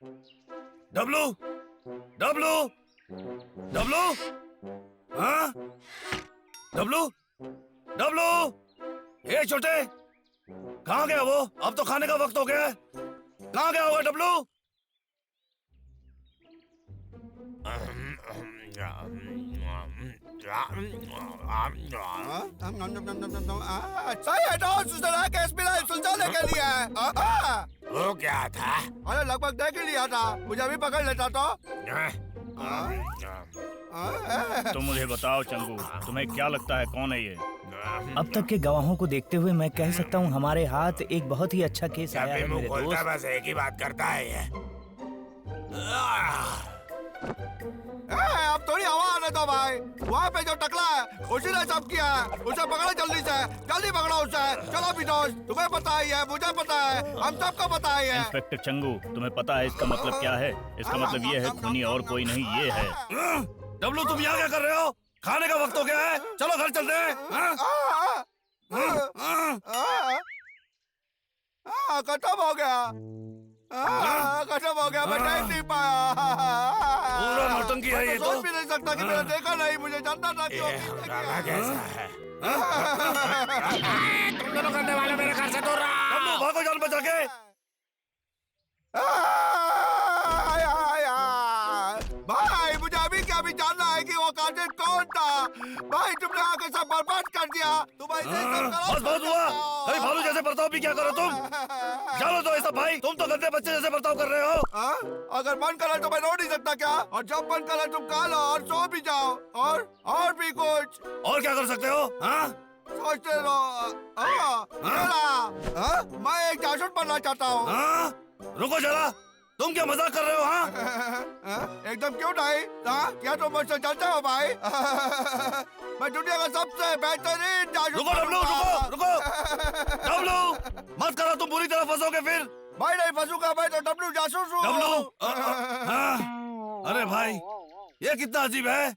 W, W, W, हाँ? W, W, ये छोटे, कहाँ गया वो? अब तो खाने का वक्त हो गया है। कहाँ गया होगा डब्लू? सही है दोस्त, सुल्तान केस मिला है सुल्तान के लिए। वो क्या था? अरे लगभग देख ही लिया था, मुझे भी पकड़ लेता तो। तो मुझे बताओ चंगू, तुम्हें क्या लगता है कौन है ये? अब तक के गवाहों को देखते हुए मैं कह सकता हूँ हमारे हाथ एक बहुत ही अच्छा केस आया है मेरे दोस्त। बस एक ही बात करता है ये। अब थोड़ी हवा आने दो भाई। वहाँ पे जो टकला है उसी ने सब किया है, उसे पकड़ो जल्दी से, जल्दी पकड़ो उसे। चलो भी दोस्त, तुम्हें पता ही है, मुझे पता है, हम सबको पता ही है। इंस्पेक्टर चंगू, तुम्हें पता है इसका मतलब क्या है? इसका मतलब ये है खूनी और कोई नहीं, ये है। डब्लू, तुम यहाँ क्या कर रहे हो? खाने का वक्त हो गया है, चलो घर चलते हैं। खत्म हो गया, खत्म हो गया, मैं देख नहीं पाया। पूरा नौटंकी है ये तो। सोच भी नहीं सकता कि मैंने देखा नहीं, मुझे जानना था क्यों। कैसा है? तुम दोनों करने वाले मेरे घर से दूर रहो। डब्लू, भागो जान बचा के। भाई मुझे अभी क्या भी जानना है कि वो कातिल कौन था। भाई तुमने आके सब बर्बाद कर दिया। तुम ऐसे ही सब करो। बस बहुत हुआ। अरे भालू जैसे बर्ताव भी क्या करो तुम? जानो तो ऐसा भाई, तुम तो गंदे बच्चे जैसे बर्ताव कर रहे हो। अगर मन करे तो मैं रो नहीं सकता क्या? और जब मन करे तुम खा लो और सो भी जाओ। और भी कुछ। और क्या कर सकते हो? हाँ? सोचते रहो। मैं एक जासूस बनना चाहता हूँ। हाँ? रुको जरा, तुम क्या मजाक कर रहे हो? हाँ? एकदम क्यों नहीं? क्या तुम मुझसे चलते हो भाई? मैं दुनिया का सबसे बेहतरीन जासूस। रुको डब्लू, रुको, रुको। डब्लू, मत करो, तुम बुरी तरह फंसोगे फिर। भाई नहीं फंसूंगा, मैं तो डब्लू जासूस हूँ। डब्लू, हाँ? अरे भाई, ये कितना अजीब है।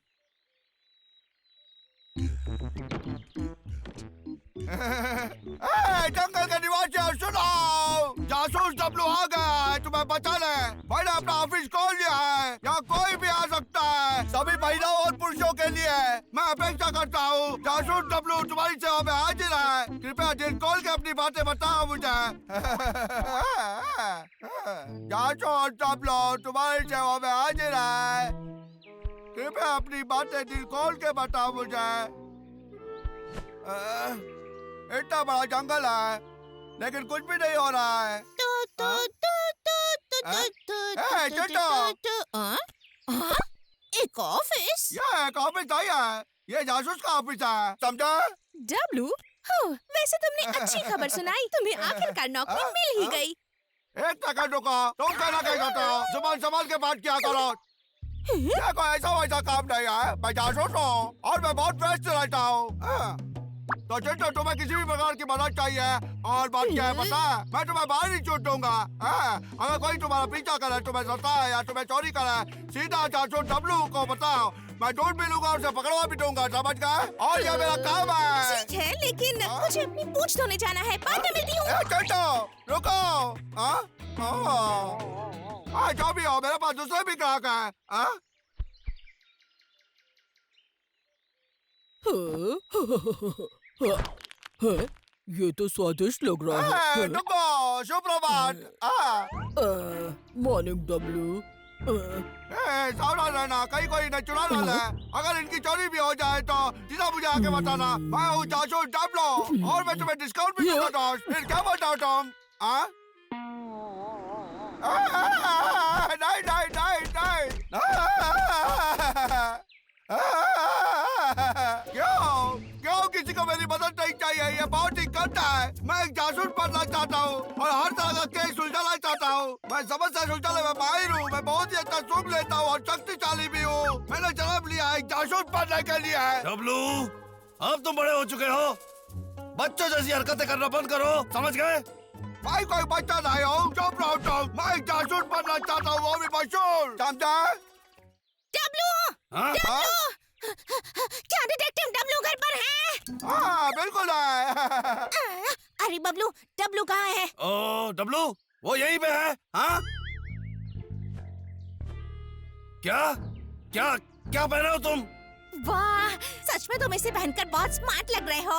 जंगल के निवासी सुनो, जासूस डब्लू आ गया है तुम्हें बचाने। मैंने अपना ऑफिस खोल लिया है, यहाँ कोई भी आ सकता है, सभी महिलाओं और पुरुषों के लिए। मैं अपेक्षा करता हूँ जासूस डब्लू तुम्हारी सेवा में हाजिर है। कृपया दिल खोल के अपनी बातें बताओ मुझे। जासूस डब्लू तुम्हारी सेवा में हाजिर है, कृपया अपनी बातें दिल खोल के बताओ मुझे। इतना बड़ा जंगल है लेकिन कुछ भी नहीं हो रहा है। एक ऑफिस? यह एक ऑफिस है, ये जासूस का ऑफिस है, समझा? डब्लू, वैसे तुमने अच्छी खबर सुनाई, तुम्हें आखिरकार नौकरी मिल ही गई। एक सेकंड रुको, तुम कहना क्या चाहते हो? जुबान संभाल के बात किया करो। ये कोई ऐसा वैसा काम नहीं है, मैं जासूस हूँ और मैं बहुत व्यस्त रहता हूँ। तो चिंटू, तुम्हें किसी भी प्रकार की मदद चाहिए और बात क्या है पता है? मैं तुम्हें बाहर ही छूट दूंगा। अगर कोई तुम्हारा पीछा करे, तुम्हें सता है या तुम्हें चोरी करे, सीधा जासूस डब्लू को बताओ, मैं ढूंढ भी लूंगा, उसे पकड़वा भी दूंगा, समझ गए? और ये मेरा काम है। ठीक है, लेकिन मुझे अपनी पूंछ धोने जाना है, बाद में मिलती हूँ। चिंटू रुको, जो भी हो, मेरे पास दूसरे भी ग्राहक है। ये तो स्वादिष्ट लग रहा है। रुको, सुप्रभात। Morning W. सावधान रहना, कहीं कोई न चुरा ना ले। अगर इनकी चोरी भी हो जाए तो सीधा मुझे आके बताना। मैं हूँ जासूस डब्लू और मैं तुम्हें डिस्काउंट भी दूंगा दोस्त। फिर क्या बताओ तुम? नहीं नहीं नहीं नहीं। क्यों किसी को मेरी मदद नहीं चाहिए? ये बहुत ही गंदा है। मैं एक जासूस बनना चाहता हूँ और हर तरह का केस सुलझाना चाहता हूँ। मैं समस्या सुलझाने में माहिर हूँ, मैं बहुत ही अच्छा सूंघ लेता हूँ और शक्तिशाली भी हूँ। मैंने जन्म लिया एक जासूस बनने के लिए। डब्लू, अब तुम बड़े हो चुके हो, बच्चों जैसी हरकतें करना बंद करो, समझ गए? भाई कोई बच्चा नहीं हूँ, चुप रहो तुम। मैं एक जासूस बनना चाहता हूँ, वो भी मशहूर, समझा? डब्लू, हाँ? क्या डिटेक्टिव डब्लू घर पर है? हाँ बिल्कुल है। अरे बबलू, डब्लू कहाँ है? ओ डब्लू, वो यहीं पे है। हाँ? क्या क्या क्या पहने हो तुम? वाह, सच में तुम इसे पहनकर बहुत स्मार्ट लग रहे हो।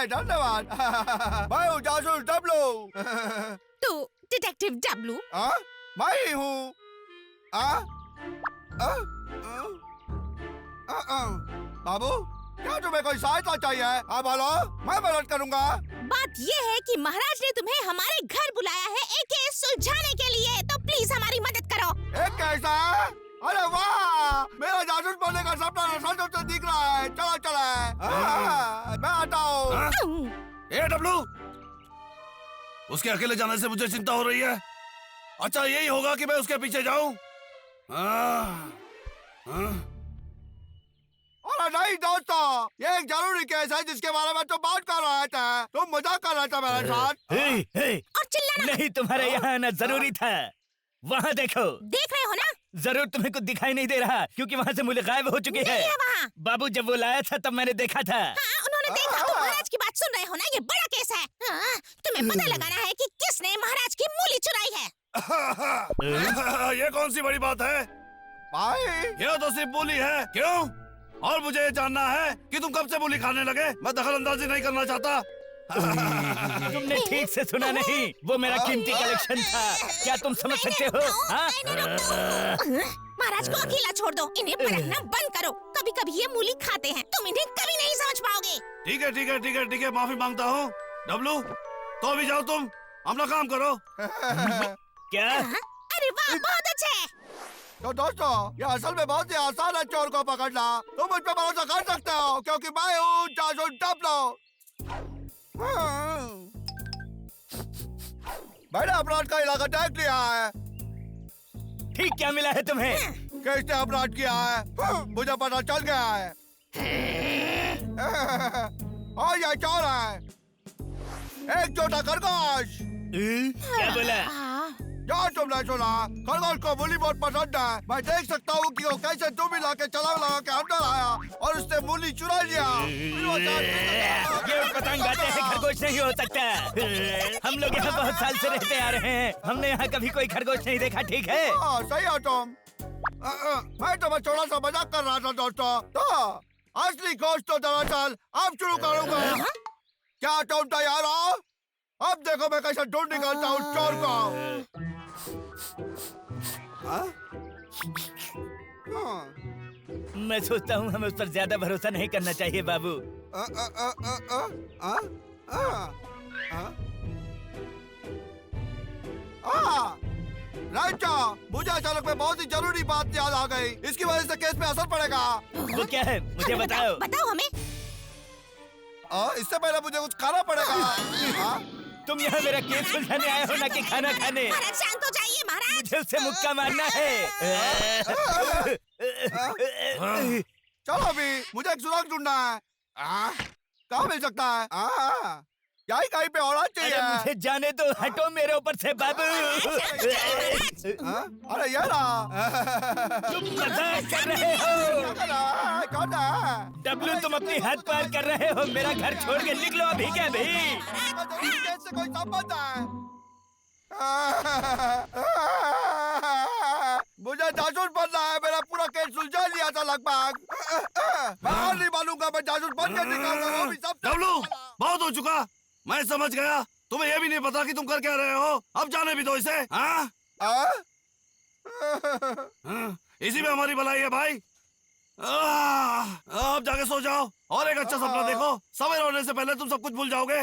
धन्यवाद। मैं हूँ जासूस डब्लू। तू डिटेक्टिव डब्लू। मैं ही हूँ। बाबू, क्या तुम्हें कोई सहायता चाहिए? हाँ बोलो, मैं मदद करूँगा। बात ये है कि महाराज ने तुम्हें हमारे घर बुलाया है एक केस सुलझाने के लिए, तो प्लीज हमारी मदद करो। एक कैसा है? अरे वाह, मेरा जासूस बनने का सपना सच तो दिख रहा है। चलो चलो, मैं आता हूँ। ए डब्लू, उसके अकेले जाने से मुझे चिंता हो रही है। अच्छा यही होगा कि मैं उसके पीछे जाऊं? अरे नहीं दोस्तों, ये एक जरूरी केस है जिसके बारे में तुम बात कर रहे थे। तुम मजाक कर रहे थे मेरे साथ। और चिल्लाना नहीं, तुम्हारे यहाँ आना जरूरी था। वहाँ देखो। देख रहे हो ना? जरूर तुम्हें कुछ दिखाई नहीं दे रहा, क्योंकि वहाँ से मूली गायब हो चुकी है। नहीं है वहाँ। बाबू जब वो लाया था तब मैंने देखा था। हाँ, उन्होंने देखा। तुम महाराज की बात सुन रहे हो ना? ये बड़ा केस है। हाँ, तुम्हें पता लगाना है कि किसने महाराज की मूली चुराई है। ये कौन सी बड़ी बात है? भाई, ये तो सिर्फ मूली है। क्यों? और मुझे ये जानना है कि तुम कब से मूली खाने लगे। मैं दखल अंदाजी नहीं करना चाहता। तुमने ठीक से सुना नहीं, वो मेरा कीमती कलेक्शन था। क्या तुम समझ सकते हो? हाँ? महाराज को अकेला छोड़ दो, इन्हें परखना बंद करो। कभी कभी ये मूली खाते हैं, तुम इन्हें कभी नहीं समझ पाओगे। ठीक है ठीक है ठीक है ठीक है, माफी मांगता हूँ। डब्लू, तो अभी जाओ, तुम अपना काम करो। क्या? अरे वाह, बहुत अच्छे। तो दोस्तों, ये असल में बहुत ही आसान है चोर को पकड़ना। तुम मुझ पे भरोसा कर सकते हो, क्योंकि मैं हूँ जासूस डब्लू। मैंने अपराध का इलाका देख लिया है। ठीक क्या मिला है तुम्हें? किसने अपराध किया है मुझे पता चल गया है। और ये चोर है, एक छोटा खरगोश। क्या बोला? क्या तुमने सुना? खरगोश को मूली बहुत पसंद है। मैं देख सकता हूँ कि वो कैसे तुम ही लाके छलांग लगा के अंदर आया और उसने मूली चुरा लिया। ये पतंग बातें हैं, खरगोश नहीं हो सकता। हम लोग यहाँ बहुत साल से रहते आ रहे हैं, हमने यहाँ कभी कोई खरगोश नहीं देखा। ठीक है? सही हो तुम। मैं तो बस थोड़ा सा मजाक कर रहा था दोस्तों। तो असली खोज तो दरअसल अब शुरू करूँगा। क्या तुम तैयार हो? अब देखो मैं कैसे ढूंढ निकालता हूँ चोर को। मैं सोचता हूँ हमें उस पर ज्यादा भरोसा नहीं करना चाहिए बाबू। राजा, मुझे अचानक में बहुत ही जरूरी बात याद आ गई। इसकी वजह से केस पे असर पड़ेगा। वो क्या है, मुझे बताओ। बताओ हमें। इससे पहले मुझे कुछ खाना पड़ेगा। तुम यहाँ मेरा केस सुलझाने आए हो, ना कि खाना खाने। महाराज शांत हो जाइए महाराज। मुझे उससे मुक्का मारना है। चलो अभी मुझे एक सुराग ढूंढना है। कहाँ मिल सकता है? यही कहीं पे होना चाहिए। अरे मुझे जाने दो, हटो मेरे ऊपर से बाबू। अरे यार, तुम मजाक कर रहे हो। कौन है? डब्लू, तुम अपनी हद पार कर रहे हो। मेरा घर छोड़ के निकलो अभी के अभी। से कोई संबंध है? मुझे जासूस बनना है। मेरा पूरा केस सुलझा लिया था लगभग। मैं और नहीं मानूंगा, मैं जासूस बन के दिखाऊंगा। वो भी सब डब्लू, बहुत हो चुका। मैं समझ गया। तुम्हें ये भी नहीं पता कि तुम कर क्या रहे हो। अब जाने भी दो इसे। हाँ? इसी में हमारी भलाई है भाई। अब जाके सो जाओ और एक अच्छा सपना देखो। सवेरे होने से पहले तुम सब कुछ भूल जाओगे।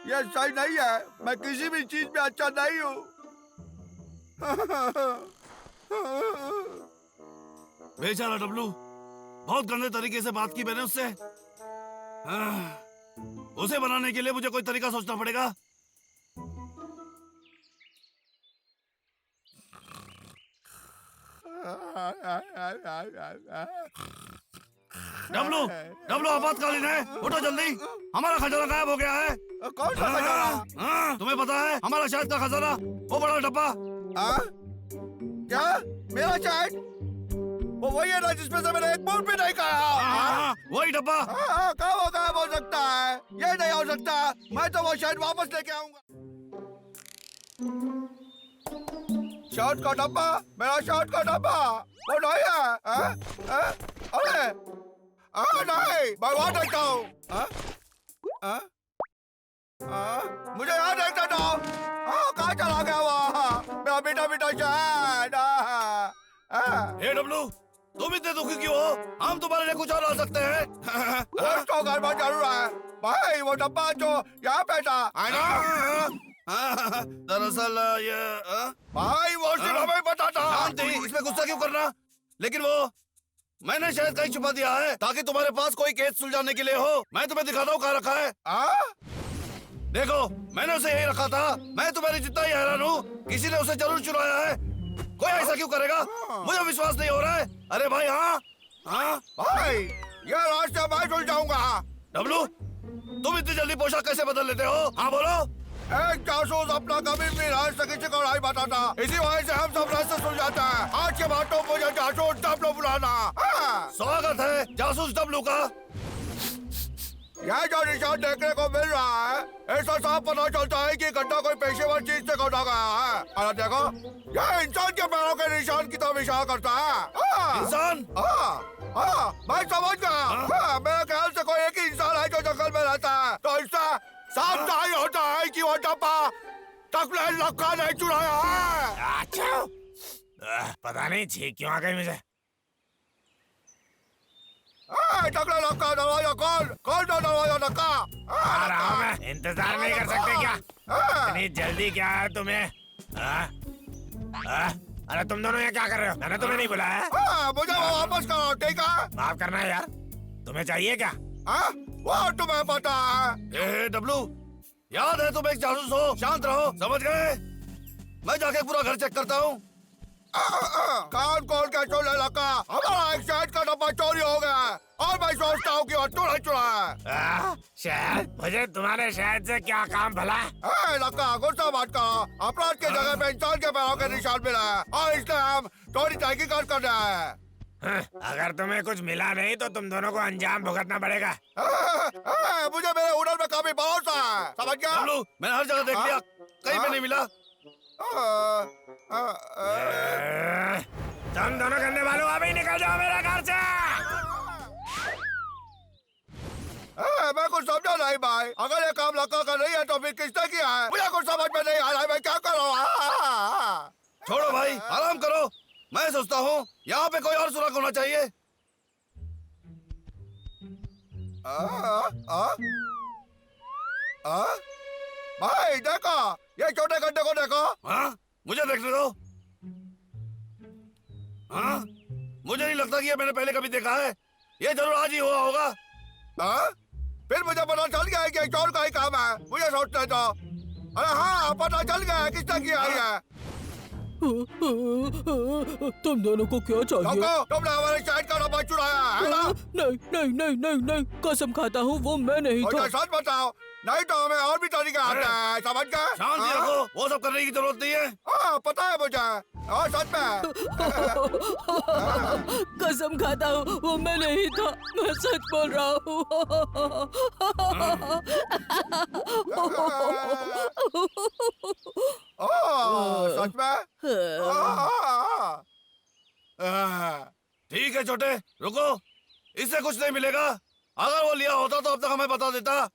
ये सही नहीं है। मैं किसी भी चीज में अच्छा नहीं हूँ। बेचारा डब्लू, बहुत गंदे तरीके से बात की मैंने उससे। उसे बनाने के लिए मुझे कोई तरीका सोचना पड़ेगा। डब्लू, डब्लू आपातकालीन है, उठो जल्दी। हमारा खजाना गायब हो गया है। कौन सा खजाना? तुम्हें पता है हमारा शहद का खजाना, वो बड़ा डब्बा। क्या मेरा शहद? वो वही है ना जिसमें से मैंने एक बूंद भी नहीं खाया। वही डब्बा। कहाँ वो गायब हो सकता है? ये नहीं हो सकता। मैं तो वो शहद वापस लेके आऊंगा। शर्ट का डब्बा, मेरा शर्ट का डब्बा वो नहीं है, अरे नहीं, मैं वहाँ देखता हूँ। मुझे यहाँ देखता था। कहाँ चला गया वहाँ मेरा बेटा बेटा शहद? ए डब्लू, तुम इतने दुखी क्यों हो? हम तुम्हारे लिए कुछ और ला सकते हैं। कुछ तो गड़बड़ जरूर है भाई। वो डब्बा जो यहाँ पे था, है ना? दरअसल ये भाई वो सिर्फ हमें पता था। शांति, इसमें गुस्सा क्यों करना? लेकिन वो मैंने शायद कहीं छुपा दिया है ताकि तुम्हारे पास कोई केस सुलझाने के लिए हो। मैं तुम्हें दिखाता हूँ कहाँ रखा है। देखो, मैंने उसे यही रखा था। मैं तुम्हारी जितना ही हैरान हूँ, किसी ने उसे जरूर चुराया है। कोई ऐसा क्यों करेगा? मुझे विश्वास नहीं हो रहा है। अरे भाई, हाँ भाई ये रास्ता मैं सुलझाऊंगा। डब्लू, तुम इतनी जल्दी पोशाक कैसे बदल लेते हो? हाँ बोलो। एक जासूस अपना कभी भी रास्ते किसी को नहीं बताता, इसी वजह से हम सब रास्ते सुलझाते हैं। आज के बाद तो मुझे जासूस डब्लू बुलाना। स्वागत है जासूस डब्लू का। यह जो निशान देखने को मिल रहा है, ऐसा साफ पता चलता है कि गड्ढा कोई पेशेवर चीज से खोदा गया है। अरे देखो, यह इंसान के पैरों के निशान की तरफ इशारा करता है। इंसान? मैं समझ गया। मेरे ख्याल से कोई एक ही इंसान है जो जंगल में रहता है, तो इससे साफ जाहिर होता है कि वो डब्बा टकले लक्का ने चुराया है। अच्छा, पता नहीं छींक क्यों आ गई मुझे। टकले लक्का, दरवाजा खोल दो दरवाजा लक्का। आ रहा हूँ मैं। इंतजार नहीं कर सकते क्या? इतनी जल्दी क्या है तुम्हें? अरे तुम दोनों ये क्या कर रहे हो? मैंने तुम्हें नहीं बुलाया। मुझे वो वापस करो, ठीक है? माफ करना यार, तुम्हें चाहिए क्या? वो तुम्हें पता है। ए डब्लू, याद है तुम एक जासूस हो। शांत रहो, समझ गए? मैं जाके पूरा घर चेक करता हूँ। कान खोल के चोले लगा, हमारा एक शहद का डब्बा चोरी हो गया है और मैं सोचता हूँ कि वो तू नहीं चुराया है। शहद? मुझे तुम्हारे शहद से क्या काम भला? लगा, गुस्सा मत करो। अपराध की जगह पे इंसान के पैरों के निशान मिला है और इसलिए हम थोड़ी तहकीकात कर रहे हैं। अगर तुम्हें कुछ मिला नहीं तो तुम दोनों को अंजाम भुगतना पड़ेगा। मुझे मेरे हुनर में काफी भरोसा है, समझ गया? डब्लू, मैंने हर जगह देख लिया, कहीं पे नहीं मिला। तुम दोनों करने वालों अभी निकल जाओ मेरे घर से। मैं कुछ समझा नहीं भाई। अगर ये काम लक्का का नहीं है तो फिर किसने किया है? मुझे कुछ समझ में नहीं आ रहा है, मैं क्या करूँ? छोड़ो भाई, आराम करो। मैं सोचता हूँ यहाँ पे कोई और सुराग होना चाहिए। भाई देखो, ये छोटे गड्ढे को देखो। हाँ, मुझे देखने दो। हाँ, मुझे नहीं लगता कि ये मैंने पहले कभी देखा है। ये जरूर आज ही हुआ होगा। फिर मुझे पता चल गया है कि चोर का ही काम है। मुझे सोचने दो। अरे हाँ, पता चल गया है किसने किया है। तुम दोनों को क्या चाहिए? तुमने हमारे शहद का डब्बा चुराया है ना? नहीं, कसम खाता हूँ वो मैं नहीं था। सच बताओ, नहीं तो हमें और भी तरीका आता है, समझ गए? शांति रखो, वो सब करने की जरूरत नहीं है। पता है मुझे, और सच में। कसम खाता हूँ वो मैं नहीं था, मैं सच बोल रहा हूँ। सच में? ठीक है छोटे, रुको। इससे कुछ नहीं मिलेगा। अगर वो लिया होता तो अब तक हमें बता देता।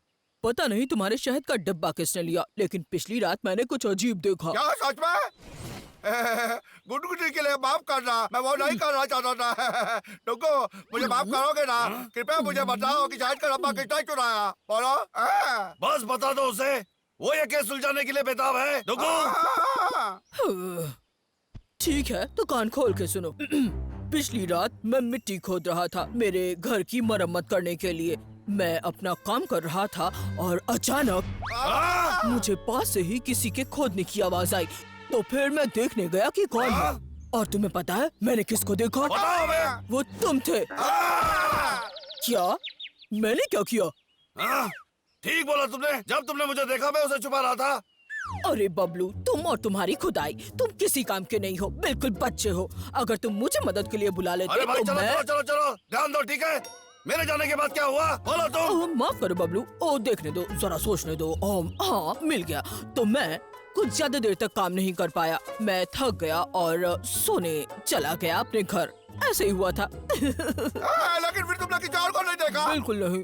पता नहीं तुम्हारे शहद का डब्बा किसने लिया, लेकिन पिछली रात मैंने कुछ अजीब देखा। क्या सच में? गुडगुडी के लिए माफ करना, मैं वो नहीं करना चाहता था। रुको, मुझे माफ करोगे ना? कृपया मुझे बताओ कि शहद का डब्बा किसने चुराया? बोलो। बस बता दो उसे, वो ये केस सुलझाने के लिए बेताब है। रुको। ठीक है तो कान खोल के सुनो। पिछली रात मैं मिट्टी खोद रहा था मेरे घर की मरम्मत करने के लिए। मैं अपना काम कर रहा था और अचानक मुझे पास से ही किसी के खोदने की आवाज आई। तो फिर मैं देखने गया कि कौन है। और तुम्हें पता है मैंने किसको देखा? वो तुम थे। क्या? मैंने क्या किया? ठीक बोला तुमने। जब तुमने मुझे देखा मैं उसे छुपा रहा था। अरे बबलू, तुम और तुम्हारी खुदाई, तुम किसी काम के नहीं हो, बिल्कुल बच्चे हो। अगर तुम मुझे मदद के लिए बुला लेते अरे भाई, तो चलो, मैं... चलो चलो चलो ध्यान दो, ठीक है? मेरे जाने के बाद क्या हुआ बोलो तुम। माफ करो बबलू, ओ देखने दो, जरा सोचने दो। हाँ मिल गया। तो मैं कुछ ज्यादा देर तक काम नहीं कर पाया। मैं थक गया और सोने चला गया अपने घर। ऐसे ही हुआ था। लेकिन फिर तुमने किसी और को नहीं देखा? बिल्कुल नहीं।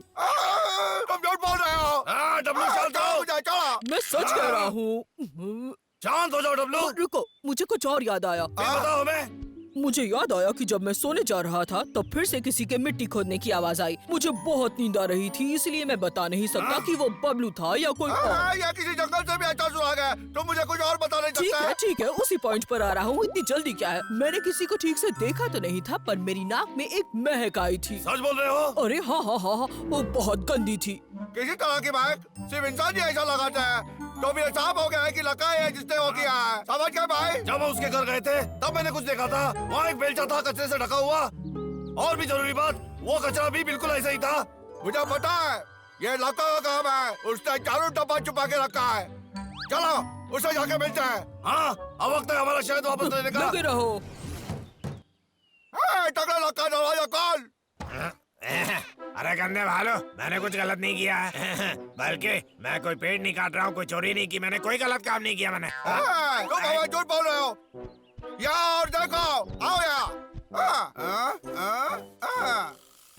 तुम झूठ बोल रहे हो। डब्लू शांत हो। मुझे चला। मैं सच कह रहा हूँ। शांत हो जाओ डब्लू। रुको, मुझे कुछ और याद आया। बताओ हमें। मुझे याद आया कि जब मैं सोने जा रहा था तब फिर से किसी के मिट्टी खोदने की आवाज आई। मुझे बहुत नींद आ रही थी, इसलिए मैं बता नहीं सकता कि वो बबलू था या कोई और। या किसी जंगल से भी अच्छा सुना गया। तुम मुझे कुछ और बता नहीं सकते? ठीक है, उसी पॉइंट पर आ रहा हूँ। इतनी जल्दी क्या है? मैंने किसी को ठीक से देखा तो नहीं था, पर मेरी नाक में एक महक आई थी। सच बोल रहे हो? अरे हाँ हाँ हाँ हाँ, वो बहुत गंदी थी। किसी तरह की महक सिर्फ इंसान ही ऐसा लगाता है। तो भी साफ हो गया है कि लका है जिसने वो किया है। समझ गए भाई? जब हम उसके घर गए थे तब मैंने कुछ देखा था। वहाँ एक बेलचा था कचरे से ढका हुआ। और भी जरूरी बात, वो कचरा भी बिल्कुल ऐसा ही था। मुझे पता है ये लका का काम है। उसने चारों डब्बा छुपा के रखा है। चलो उसे जाके मिलते हैं। हाँ, अब वक्त है हमारा शहद वापस लेने का। लगे रहो। टकला लका दरवाजा खोल। अरे गंदे भालो, मैंने कुछ गलत नहीं किया है। बल्कि मैं कोई पेड़ नहीं काट रहा हूँ, कोई चोरी नहीं की, मैंने कोई गलत काम नहीं किया मैंने। तुम हमें झूठ बोल रहे हो। यार देखो, आओ यार।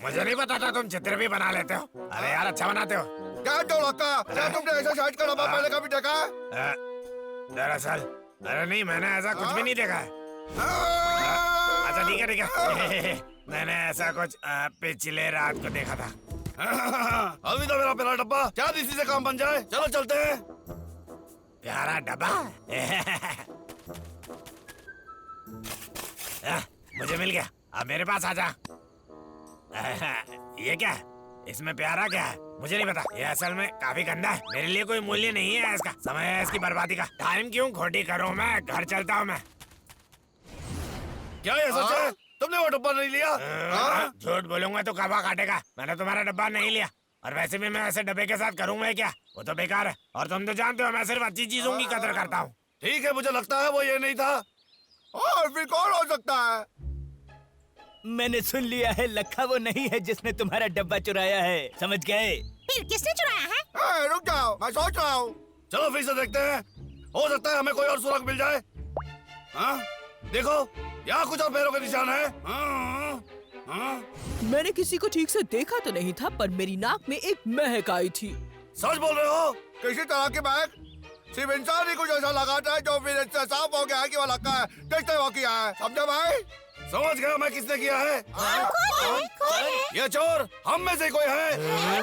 मुझे नहीं पता था तुम चित्र भी बना लेते हो। अरे यार अच्छा बनाते हो। क्या तो लका, क्या तुमने ऐसा साइड का डब्बा पहले कभी देखा है? दरअसल अरे नहीं, मैंने ऐसा कुछ भी नहीं देखा है। अच्छा ठीक है मैंने ऐसा कुछ पिछले रात को देखा था। अभी तो मेरा प्यारा डब्बा, शायद इसी से काम बन जाए। चलो चलते हैं। प्यारा डब्बा मुझे मिल गया, अब मेरे पास आ जा। ये क्या है? इसमें प्यारा क्या है? मुझे नहीं पता। ये असल में काफी गंदा है। मेरे लिए कोई मूल्य नहीं है इसका। समय है इसकी बर्बादी का। टाइम क्यों खोटी करूं मैं? घर चलता हूँ मैं। क्या ये सच है? तुमने वो डब्बा नहीं लिया? झूठ बोलूंगा तो कबा काटेगा। मैंने तुम्हारा डब्बा नहीं लिया। और वैसे भी मैं ऐसे डब्बे के साथ करूंगा क्या? वो तो बेकार है। और तुम तो जानते हो मैं सिर्फ अच्छी चीजों की कदर करता हूँ। ठीक है, मुझे लगता है वो ये नहीं था। और फिर कौन हो सकता है? मैंने सुन लिया है, लखा वो नहीं है जिसने तुम्हारा डब्बा चुराया है। समझ गए? फिर किसने चुराया है? रुक जाओ, मैं सोच रहा हूँ। चलो फिर से देखते हैं, हो सकता है हमें कोई और सुराग मिल जाए। हाँ देखो, यहाँ कुछ और पैरों के निशान है। मैंने किसी को ठीक से देखा तो नहीं था, पर मेरी नाक में एक महक आई थी। सच बोल रहे हो? किसी तरह की महक सिर्फ इंसान ही कुछ ऐसा लगाता है जो फिर इससे साफ हो गया है कि वो लका है जिसने वो किया है। समझे भाई? समझ गया मैं किसने किया है। ये चोर हम में से कोई है।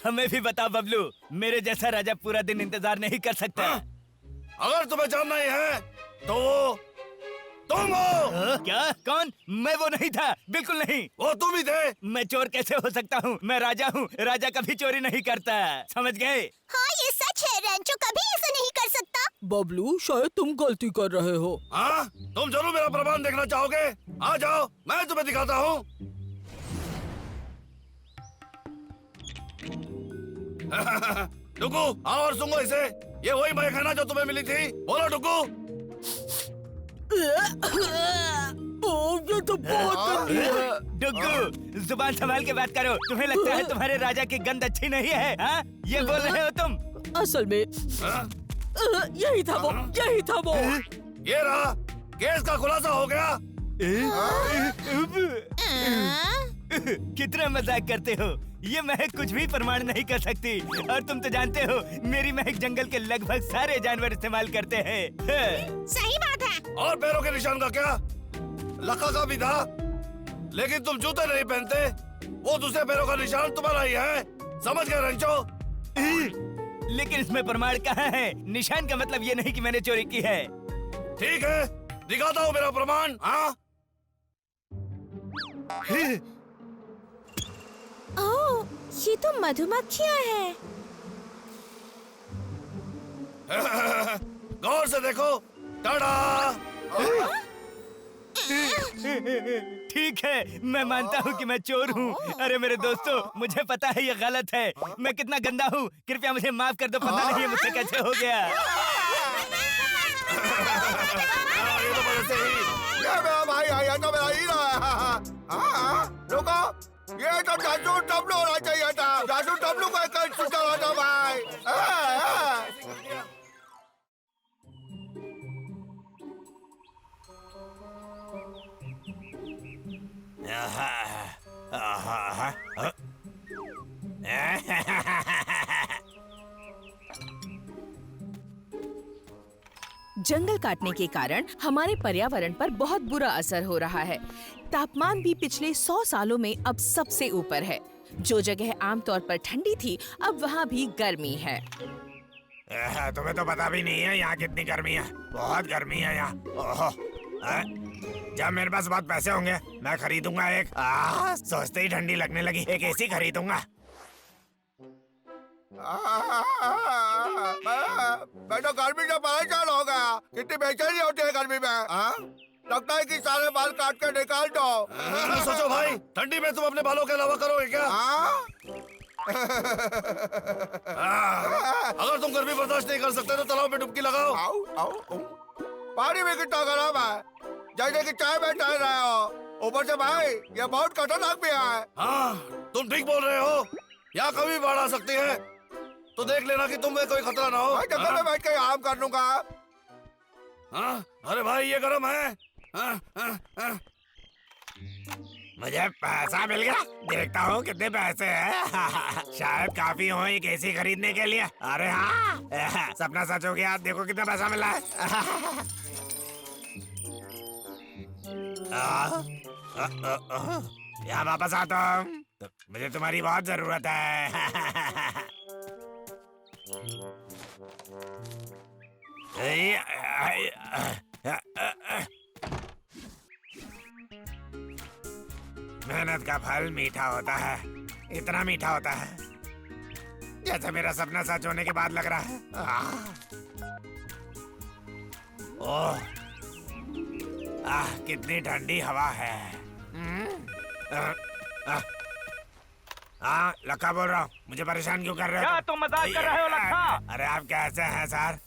हमें भी बता बबलू, मेरे जैसा राजा पूरा दिन इंतजार नहीं कर सकता। अगर तुम्हें जानना ही है तो वो तुम हो। क्या? कौन? मैं वो नहीं था, बिल्कुल नहीं। वो तुम ही थे। मैं चोर कैसे हो सकता हूँ? मैं राजा हूँ, राजा कभी चोरी नहीं करता। समझ गए? हाँ ये सच है, रैंचो कभी ऐसा नहीं कर सकता। बबलू, शायद तुम गलती कर रहे हो। हाँ, तुम जरूर मेरा प्रमाण देखना चाहोगे? आ जाओ, मैं तुम्हें दिखाता हूँ। डुगू, आओ और सुनो इसे। ये वही महक है ना जो तुम्हें मिली थी? बोलो डुगू। ये तो बहुत गंदी है। डुग्गू, जुबान संभाल के बात करो। तुम्हें लगता है तुम्हारे राजा की गंध अच्छी नहीं है? हाँ? ये बोल रहे हो तुम? असल में हाँ? यही था वो, यही था वो। ये रहा, केस का खुलासा हो गया। कितना मजाक करते हो। ये महक कुछ भी प्रमाण नहीं कर सकती। और तुम तो जानते हो मेरी महक जंगल के लगभग सारे जानवर इस्तेमाल करते हैं। सही बात है। और पैरों के निशान का क्या? लका का भी था, लेकिन तुम जूते नहीं पहनते। वो दूसरे पैरों का निशान तुम्हारा ही है। समझ गए रंचो? लेकिन इसमें प्रमाण कहाँ है? निशान का मतलब ये नहीं कि मैंने चोरी की है। ठीक है, दिखाता हूँ मेरा प्रमाण। हाँ? ओह, ये तो मधुमक्खियाँ हैं। गौर से देखो। टाडा! ठीक है, मैं मानता हूँ कि मैं चोर हूँ। अरे मेरे दोस्तों, मुझे पता है ये गलत है। मैं कितना गंदा हूँ, कृपया मुझे माफ कर दो। पता नहीं है मुझसे कैसे हो गया। ये तो बड़े से ही। ये मेरा भाई है, ये तो मेरा हीरो है। रुको, ये तो जासूस डब्लू होना चाहिए था। जासूस डब्लू को एक सूचना था भाई। जंगल काटने के कारण हमारे पर्यावरण पर बहुत बुरा असर हो रहा है। तापमान भी पिछले 100 सालों में अब सबसे ऊपर है। जो जगह आमतौर पर ठंडी थी, अब वहाँ भी गर्मी है। तुम्हें तो पता भी नहीं है यहाँ कितनी गर्मी है। बहुत गर्मी है यहाँ। ओहो, जब मेरे पास बहुत पैसे होंगे मैं खरीदूंगा एक। सोचते ही ठंडी लगने लगी। एक एसी खरीदूंगा। मैं तो गर्मी से परेशान हो गया। कितनी बेचैनी होती है गर्मी में। लगता है कि सारे बाल काट कर निकाल दो। सोचो भाई, ठंडी में तुम अपने बालों के अलावा करोगे क्या? अगर तुम गर्मी बर्दाश्त नहीं कर सकते तो तालाब में डुबकी लगाओ। पानी भी कितना गर्म है, जैसे कि चाय में टहल रहे हो। ऊपर से भाई ये बहुत खतरनाक भी है। हाँ, तुम ठीक बोल रहे हो। यहाँ कभी बाढ़ आ सकती है, तो देख लेना कि तुम्हें कोई खतरा ना हो। मैं जंगल में बैठ के आराम कर लूंगा। अरे भाई ये गर्म है। मुझे पैसा मिल गया। देखता हूँ कितने पैसे हैं। शायद काफी हो एक एसी खरीदने के लिए। अरे हाँ, सपना सच हो गया। देखो कितना पैसा मिला है। यहाँ वापस आता हूँ। मुझे तुम्हारी बहुत जरूरत है। मेहनत का फल मीठा होता है। इतना मीठा होता है जैसे मेरा सपना सच होने के बाद लग रहा है। ओह, कितनी ठंडी हवा है। हाँ, लक्का बोल रहा हूँ। मुझे परेशान क्यों कर रहे हो? क्या तुम मजाक कर रहे हो लक्का? अरे आप कैसे हैं सर?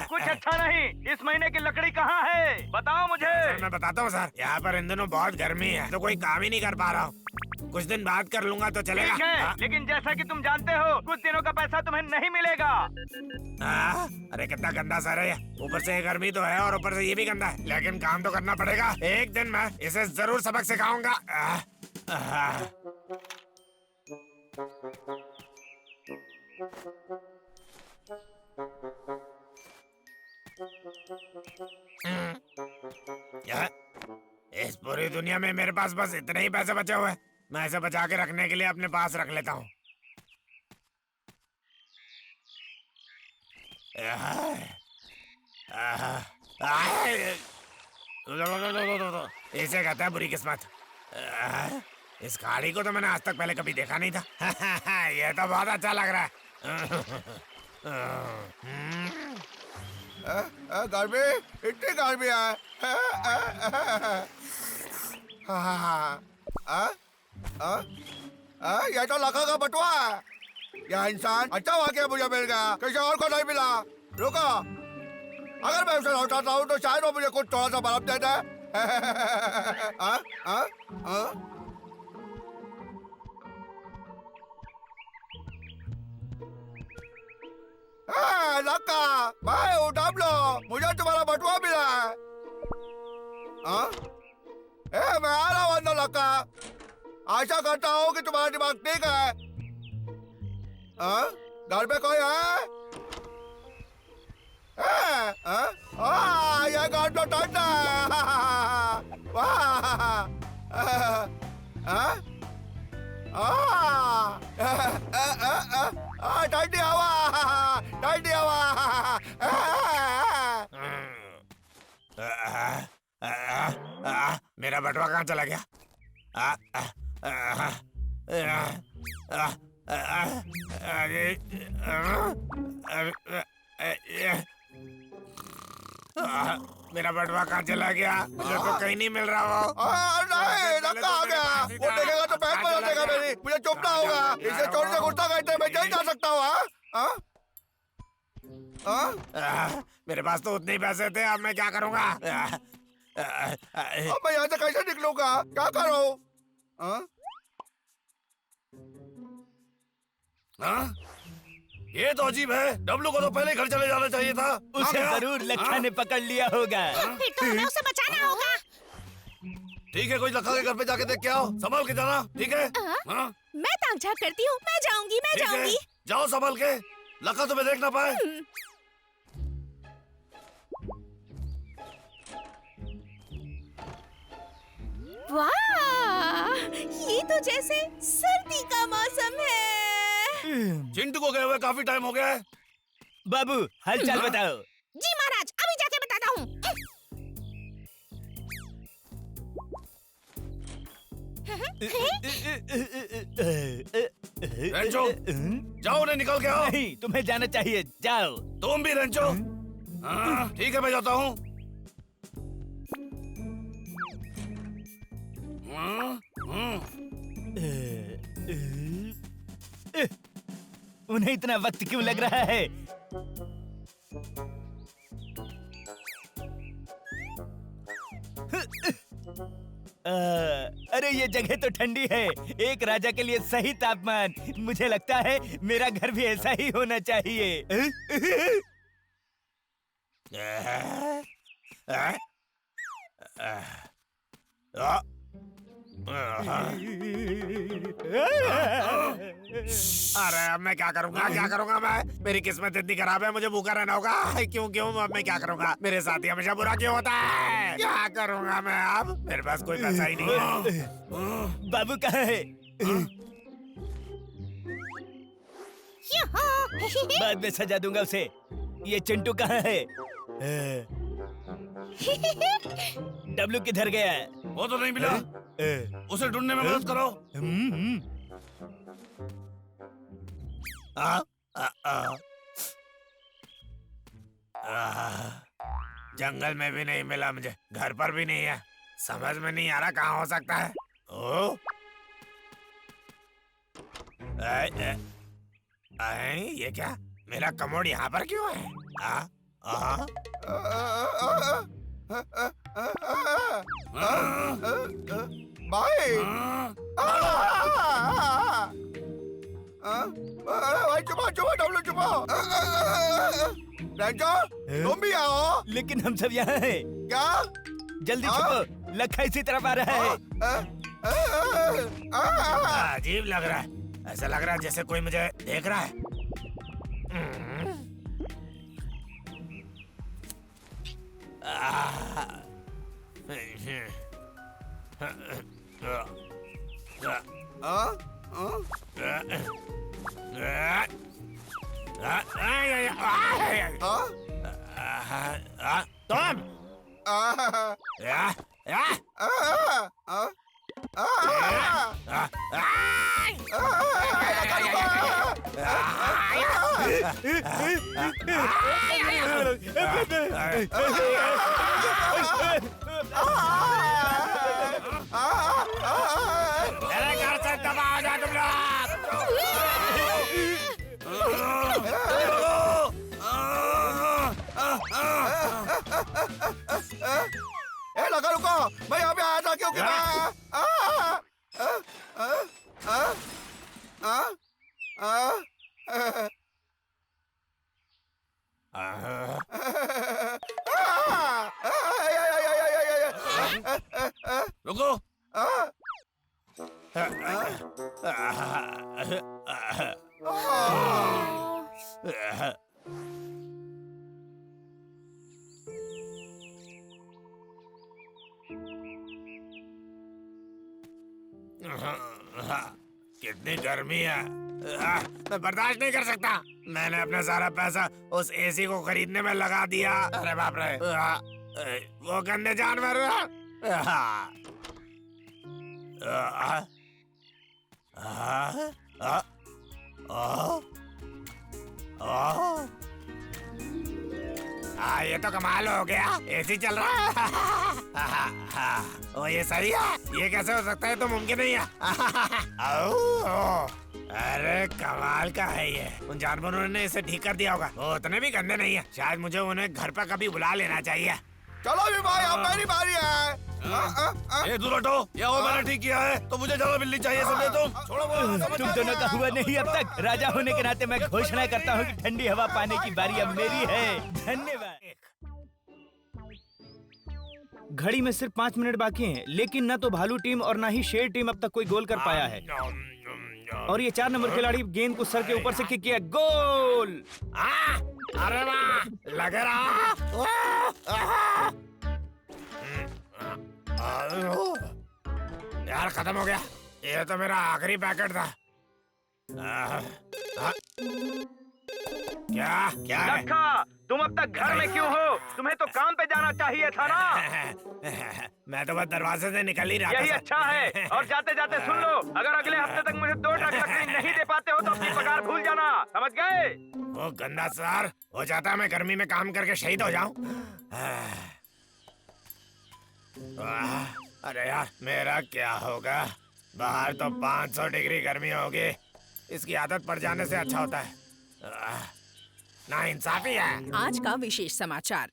कुछ अच्छा नहीं। इस महीने की लकड़ी कहाँ है? बताओ मुझे। सर मैं बताता हूँ सर। यहाँ पर इन दिनों बहुत गर्मी है तो कोई काम ही नहीं कर पा रहा हूँ। कुछ दिन बाद कर लूंगा तो चलेगा। ठीक है, लेकिन जैसा कि तुम जानते हो कुछ दिनों का पैसा तुम्हें नहीं मिलेगा। अरे कितना गंदा सर है। ऊपर से गर्मी तो है और ऊपर से ये भी गंदा है, लेकिन काम तो करना पड़ेगा। एक दिन मैं इसे जरूर सबक सिखाऊंगा। इस पूरी दुनिया में मेरे पास बस इतने ही पैसे बचे हुए हैं। मैं इसे बचा के रखने के लिए अपने पास रख लेता हूँ। इसे कहता है बुरी किस्मत। इस गाड़ी को तो मैंने आज तक पहले कभी देखा नहीं था। ये तो बहुत अच्छा लग रहा है। गर्मी, इतनी गर्मी है। ये तो लखा का बटुआ है। यह इंसान अच्छा वाकई मुझे मिल गया, किसी और को नहीं मिला। रुको, अगर मैं उसे लौटाता हूँ तो शायद वो मुझे कुछ थोड़ा सा बर्फ दे दे। लक्का, मैं हूँ डब्लो। मुझे तुम्हारा बटुआ मिला है। मैं आ रहा हूँ अंदर लक्का। आशा करता हूँ कि तुम्हारा दिमाग ठीक है। घर पे कोई है? ये घर तो ठंडा है। ठंडी हवा, ठंडी हवा। मेरा बटुआ कहाँ चला गया? मेरा बटुआ कहाँ चला गया? मुझे तो कहीं नहीं मिल रहा वो। नहीं, लक्का आ गया। वो देखेगा तो पैर बदल देगा मेरी। मुझे चुपना होगा। इसे छोड़ से गुस्सा करते मैं नहीं जा सकता हूँ। मेरे पास तो उतने ही पैसे थे, अब मैं क्या करूँगा? अब मैं यहाँ से कैसे निकलूंगा? क्या करूँ? ये तो अजीब है। डब्लू को तो पहले घर चले जाना चाहिए था। उसे जरूर लखा ने पकड़ लिया होगा। फिर तो हमें उसे बचाना होगा। ठीक है, कोई लखा के घर पे जाके देख के आओ। संभाल के जाना, ठीक है? मैं ताक झाक करती हूँ। मैं जाऊंगी, मैं ठीक है, जाऊंगी। जाओ संभाल के। लखा तुम्हें देख ना पाए। तो जैसे सर्दी का मौसम है। चिंटू को गए हुए काफी टाइम हो गया है। बाबू हालचाल बताओ। जी महाराज, अभी जाके बताता हूँ। रेंचो, जाओ उन्हें निकल के आओ। नहीं, तुम्हें जाना चाहिए, जाओ। तुम भी रेंचो। हाँ, ठीक है मैं जाता हूँ। उन्हें इतना वक्त क्यों लग रहा है? अरे ये जगह तो ठंडी है, एक राजा के लिए सही तापमान। मुझे लगता है मेरा घर भी ऐसा ही होना चाहिए। अरे अब मैं क्या करूंगा मैं? मेरी किस्मत इतनी खराब है, मुझे भूखा रहना होगा। क्यों अब मैं क्या करूंगा? मेरे साथी हमेशा बुरा क्यों होता है? क्या करूंगा मैं अब? मेरे पास कोई पैसा ही नहीं है। बाबू कहाँ है? बाद में सजा दूंगा उसे। ये चिंटू कहाँ है? डब्लू किधर गया है? वो तो नहीं मिला। उसे ढूंढने में मदद करो। जंगल में भी नहीं मिला मुझे, घर पर भी नहीं है। समझ में नहीं आ रहा कहाँ हो सकता है। ओ ये क्या? मेरा कमोड यहाँ पर क्यों है? भाई भाई चुपा डब्लू चुपा। रेंचो, तुम भी आओ। लेकिन हम सब यहाँ हैं। क्या? जल्दी छुपो, लखा इसी तरफ आ रहा है। अजीब लग रहा है, ऐसा लग रहा है जैसे कोई मुझे देख रहा है। तुम मेरे घर से दबा आ जा तुम ए लगा रुको, मैं यहाँ पे आया था क्योंकि रुको। कितनी गर्मी है, मैं बर्दाश्त नहीं कर सकता। मैंने अपना सारा पैसा उस एसी को खरीदने में लगा दिया। अरे बाप रे, वो गंदे जानवर। ये तो कमाल हो गया, एसी चल रहा है। ओ ये सही है, ये कैसे हो सकता है? तो मुमकिन नहीं है। अरे कमाल का है ये। उन जानवरों ने इसे ठीक कर दिया होगा। वो उतने भी गंदे नहीं है। शायद मुझे उन्हें घर पर कभी बुला लेना चाहिए। चलो भी भाई, अब मेरी बारी है। ये दूर हटो, ये वो मैंने ठीक किया है तो मुझे जगह मिलनी चाहिए। समझे तुम? छोड़ो तुम दोनों का हुआ नहीं अब तक। राजा होने के नाते मैं घोषणा करता हूँ कि ठंडी हवा पाने की बारी अब मेरी है। धन्यवाद। घड़ी में सिर्फ 5 मिनट बाकी हैं, लेकिन न तो भालू टीम और न ही शेर टीम अब तक कोई गोल कर पाया है। और ये 4 नंबर खिलाड़ी गेंद को सर के ऊपर से किक किया, गोल। अरे वाह, लग रहा। यार खत्म हो गया। ये तो मेरा आखिरी पैकेट था। क्या क्या है? लखा, तुम अब तक घर में क्यों हो? तुम्हें तो काम पे जाना चाहिए था ना। मैं तो बस दरवाजे से निकल ही रहा था। यही अच्छा है। और जाते जाते सुन लो, अगर अगले हफ्ते तक मुझे 2 ट्रक लकड़ी नहीं दे पाते हो तो अपनी पगार भूल जाना, समझ गए? वो गंदा सर हो जाता मैं गर्मी में काम करके शहीद हो जाऊं। अरे यार मेरा क्या होगा? बाहर तो 500 डिग्री गर्मी होगी। इसकी आदत पड़ जाने से अच्छा होता है। नाइंसाफी है। आज का विशेष समाचार।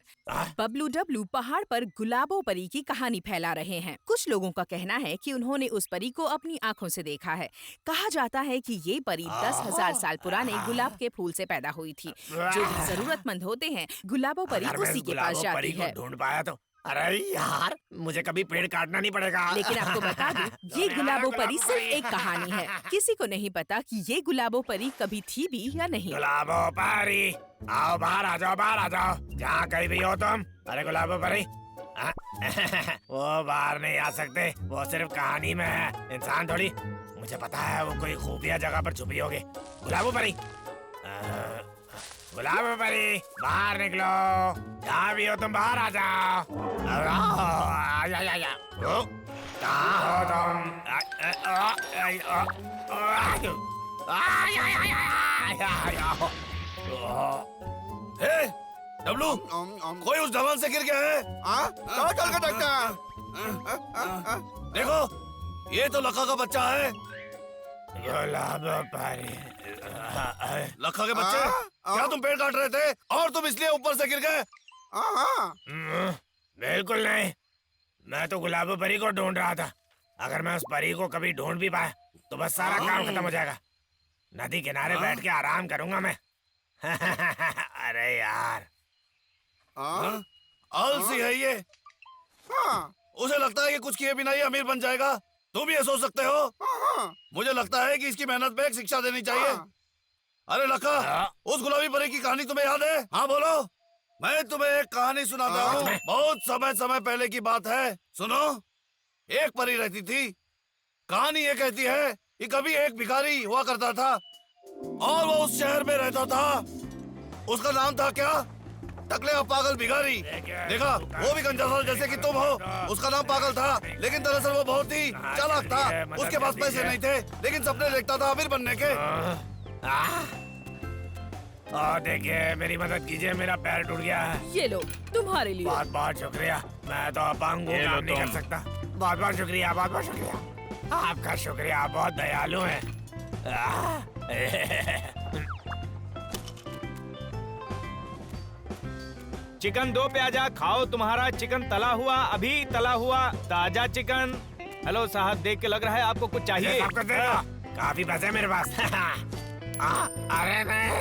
बबलू डब्लू पहाड़ पर गुलाबो परी की कहानी फैला रहे हैं। कुछ लोगों का कहना है कि उन्होंने उस परी को अपनी आंखों से देखा है। कहा जाता है कि ये परी 10,000 साल पुराने गुलाब के फूल से पैदा हुई थी। जो भी जरूरतमंद होते हैं गुलाबो परी अगर मैं उसी इस के पास गुलाबो जाती परी को है। ढूंढ पाया तो अरे यार मुझे कभी पेड़ काटना नहीं पड़ेगा। लेकिन आपको बता दूं, ये गुलाबो परी सिर्फ एक कहानी है। किसी को नहीं पता कि ये गुलाबो परी कभी थी भी या नहीं। गुलाबो परी आओ बाहर आ जाओ, बाहर आ जाओ, जहाँ कहीं भी हो तुम। अरे गुलाबो परी वो बाहर नहीं आ सकते, वो सिर्फ कहानी में है, इंसान थोड़ी। मुझे पता है वो कोई खुफिया जगह पर छुपी होगी। गुलाबो परी गुलाबो परी बाहर निकलो, जहाँ भी हो तुम बाहर आ जाओ। कहाँ हो तुम? हे डब्लू, कोई उस ढलान से गिर गया है। चलो चल के देखते हैं। देखो ये तो लखा का बच्चा है। गुलाबो परी लखा के बच्चे, क्या तुम पेड़ काट रहे थे और तुम इसलिए ऊपर से गिर गए? बिल्कुल नहीं, मैं तो गुलाबो परी को ढूंढ रहा था। अगर मैं उस परी को कभी ढूंढ भी पाया तो बस सारा काम खत्म हो जाएगा। नदी किनारे बैठ के आराम करूंगा मैं। अरे यार आलसी है ये। उसे लगता है कि कुछ किए बिना ये अमीर बन जाएगा। तुम ये सोच सकते हो? मुझे लगता है कि इसकी मेहनत पे एक शिक्षा देनी चाहिए। अरे लखा, उस गुलाबी परी की कहानी तुम्हें याद है? हाँ बोलो। मैं तुम्हें एक कहानी सुनाता हूँ। बहुत समय पहले की बात है, सुनो। एक परी रहती थी। कहानी ये कहती है कि कभी एक भिखारी हुआ करता था और वो उस शहर में रहता था। उसका नाम था क्या? टकले और पागल भिखारी। देखा, वो भी गंजा था जैसे कि तुम हो। उसका नाम पागल था, लेकिन दरअसल वो बहुत ही चालाक था। उसके पास पैसे नहीं थे, लेकिन सपने देखता था अमीर बनने के। देखिए मेरी मदद कीजिए, मेरा पैर टूट गया है। ये लो तुम्हारे लिए। बहुत बहुत शुक्रिया। मैं तो अपंग हूँ, काम नहीं कर सकता। बहुत बहुत शुक्रिया, बहुत बहुत शुक्रिया। आपका शुक्रिया, आप बहुत दयालु हैं। चिकन 2 प्याजा खाओ, तुम्हारा चिकन तला हुआ, अभी तला हुआ ताजा चिकन। हेलो साहब, देख के लग रहा है आपको कुछ चाहिए। आपको दे दो, काफी पैसे मेरे पास। अरे नहीं।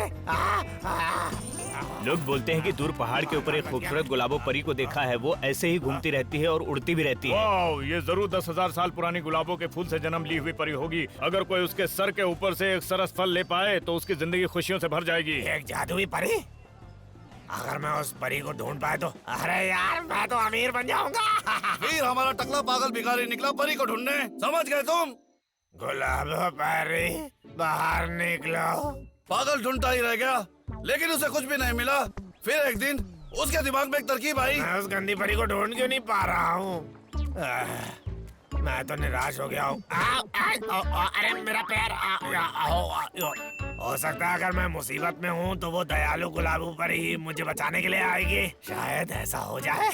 लोग बोलते हैं कि दूर पहाड़ के ऊपर एक खूबसूरत गुलाबो परी को देखा है। वो ऐसे ही घूमती रहती है और उड़ती भी रहती है। वाओ, ये जरूर 10,000 साल पुरानी गुलाबों के फूल से जन्म ली हुई परी होगी। अगर कोई उसके सर के ऊपर से एक सरस फल ले पाए तो उसकी जिंदगी खुशियों से भर जाएगी। एक जादुई परी? अगर मैं उस परी को ढूंढ पाए तो अरे यार मैं तो अमीर बन जाऊंगा। फिर हमारा टकला पागल भिखारी निकला परी को ढूंढने, समझ गए तुम? गुलाबो परी बाहर निकलो। पागल ढूंढता ही रह गया, लेकिन उसे कुछ भी नहीं मिला। फिर एक दिन उसके दिमाग में एक तरकीब आई। मैं उस गंदी परी को ढूंढ क्यों नहीं पा रहा हूँ? मैं तो निराश हो गया हूँ। अरे मेरा पैर। हो सकता है अगर मैं मुसीबत में हूँ तो वो दयालु गुलाबो परी मुझे बचाने के लिए आएगी। शायद ऐसा हो जाए।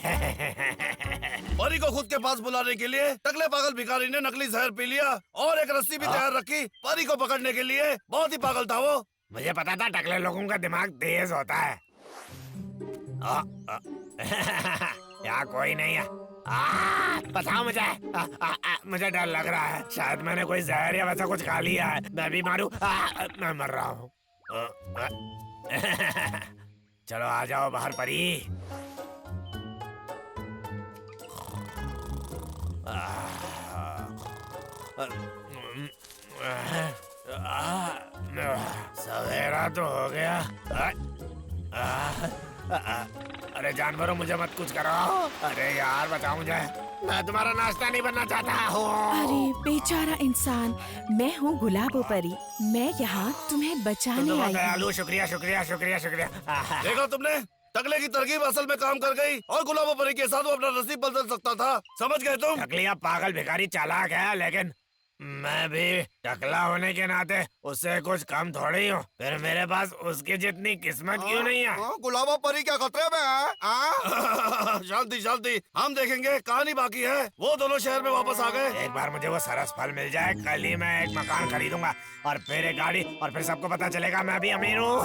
परी को खुद के पास बुलाने के लिए टकले पागल भिखारी ने नकली जहर पी लिया और एक रस्सी भी तैयार रखी परी को पकड़ने के लिए। बहुत ही पागल था वो। मुझे पता था टकले लोगों का दिमाग तेज होता है। यहाँ कोई नहीं है। बताओ मुझे। मुझे डर लग रहा है, शायद मैंने कोई जहर या वैसा कुछ खा लिया है। मैं भी मारूं? मैं मर रहा हूँ। चलो आ जाओ बाहर परी। सवेरा तो हो गया। अरे जानवरों मुझे मत कुछ करो। अरे यार बचाओ मुझे, मैं तुम्हारा नाश्ता नहीं बनना चाहता हूँ। अरे बेचारा इंसान, मैं हूँ गुलाबो परी। मैं यहाँ तुम्हें तुम बचाने तो बहुत आई हूँ। दयालु, शुक्रिया शुक्रिया शुक्रिया शुक्रिया। देखा तुमने, टकले की तरकीब असल में काम कर गई और गुलाबो परी के साथ वो अपना नसीब बदल सकता था। समझ गए तुम? टकलिया पागल भिखारी चालाक है, लेकिन मैं भी टकला होने के नाते उससे कुछ कम थोड़ी हूँ। फिर मेरे पास उसकी जितनी किस्मत क्यों नहीं है? गुलाबो परी क्या खतरे में है? शांति शांति, हम देखेंगे, कहानी बाकी है। वो दोनों शहर में वापस आ गए। एक बार मुझे वो सरस फल मिल जाए, कल ही मैं एक मकान खरीदूंगा और फिर एक गाड़ी, और फिर सबको पता चलेगा मैं भी अमीर हूँ।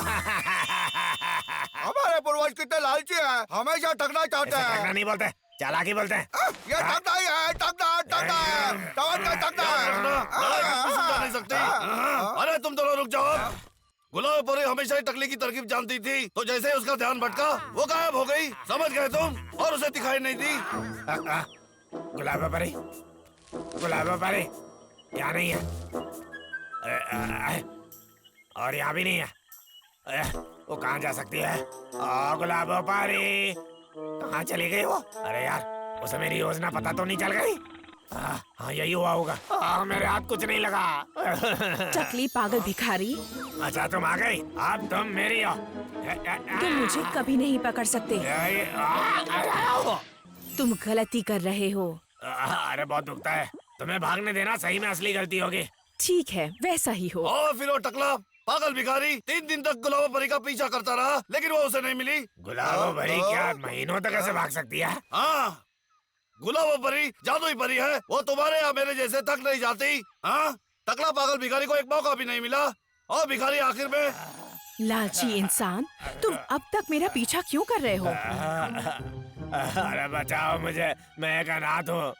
हमारे पूर्वज कितने लालची है, हमेशा ठगना चाहते इसे ठगना हैं। नहीं बोलते, चालाकी बोलते हैं। ये ठगना ही है, ठगना ठगना ठगना सुन नहीं सकते। अरे तुम दोनों रुक जाओ। गुलाबो परी हमेशा ही टकली की तरकीब जानती थी, तो जैसे ही उसका ध्यान भटका वो गायब हो गई। समझ गए तुम? और उसे दिखाई नहीं दी। गुलाबो परी, गुलाबो परी यहाँ नहीं है। और यहाँ भी नहीं है। वो कहाँ जा सकती है? गुलाबो परी कहाँ चली गई वो? अरे यार, उसे मेरी योजना पता तो नहीं चल गई? हाँ यही हुआ होगा। मेरे हाथ कुछ नहीं लगा। टकली पागल भिखारी, अच्छा तुम आ गई, अब तुम मेरी हो। तुम मुझे कभी नहीं पकड़ सकते। तुम गलती कर रहे हो। अरे बहुत दुखता है, तुम्हें भागने देना सही में असली गलती होगी। ठीक है, वैसा ही हो। और फिर वो टकला पागल भिखारी 3 दिन तक गुलाबो परी का पीछा करता रहा, लेकिन वो उसे नहीं मिली। गुलाबो परी क्या महीनों तक ऐसे भाग सकती है? हाँ, गुलाबो परी जादुई परी है। वो तुम्हारे या मेरे जैसे थक नहीं जाती। हाँ, टकला पागल भिखारी को एक मौका भी नहीं मिला और भिखारी आखिर में। लालची इंसान, तुम अब तक मेरा पीछा क्यों कर रहे हो? अरे बचाओ मुझे, मैं एक अनाथ हूँ।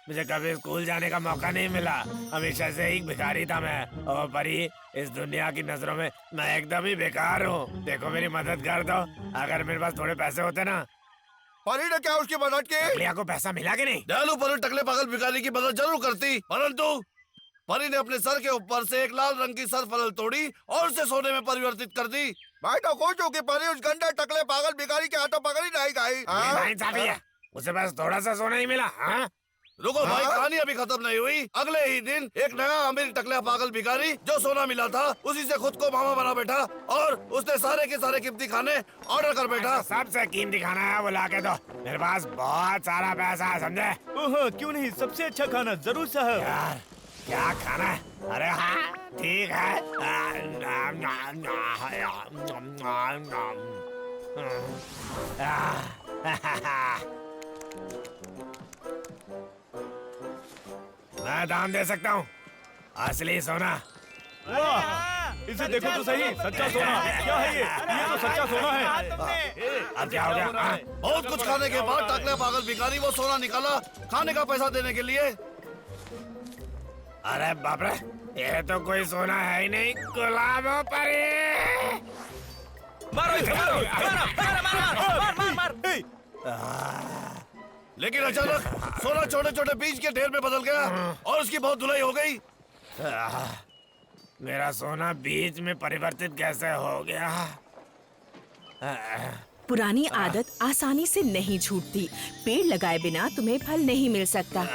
मुझे कभी स्कूल जाने का मौका नहीं मिला, हमेशा से एक भिखारी था मैं। ओ परी, इस दुनिया की नजरों में मैं एकदम ही बेकार हूँ। देखो मेरी मदद कर दो। अगर मेरे पास थोड़े पैसे होते ना। परी ने क्या उसकी मदद की? टकलिया को पैसा मिला कि नहीं? दयालु परी टकले पागल भिखारी की मदद जरूर करती, परंतु परी ने अपने सर के ऊपर से एक लाल रंग की सर फलल तोड़ी और उसे सोने में परिवर्तित कर दी। मैं तो खुश हूँ कि परी उस गंदे टकले पागल भिखारी के हाथों पकड़ी नहीं गई। नाइंसाफी है, उसे बस थोड़ा सा सोना ही मिला। हाँ? रुको भाई, कहानी अभी खत्म नहीं हुई। अगले ही दिन एक नया अमीर टकला पागल भिखारी जो सोना मिला था उसी से खुद को मामा बना बैठा और उसने सारे के सारे कीमती खाने ऑर्डर कर बैठा। सबसे कीमती खाना है वो ला के दो, मेरे पास बहुत सारा पैसा है, समझे? ओह, क्यों नहीं, सबसे अच्छा खाना जरूर साहब। यार क्या खाना है? अरे हाँ ठीक है। मैं दान दे सकता हूँ, असली सोना। वाह, इसे देखो तो सही, सच्चा सोना। क्या है ये तो सच्चा सोना है। अब क्या हो गया? हाँ? बहुत कुछ खाने के बाद टकला पागल भिखारी वो सोना निकाला खाने का पैसा देने के लिए। अरे बाप रे, ये तो कोई सोना है ही नहीं। गुलाबो परी, मारो इसे, मारो, मार, मार। लेकिन अचानक सोना छोटे छोटे बीज के ढेर में बदल गया और उसकी बहुत धुलाई हो गई। मेरा सोना बीज में परिवर्तित कैसे हो गया? पुरानी आदत आसानी से नहीं छूटती। पेड़ लगाए बिना तुम्हें फल नहीं मिल सकता।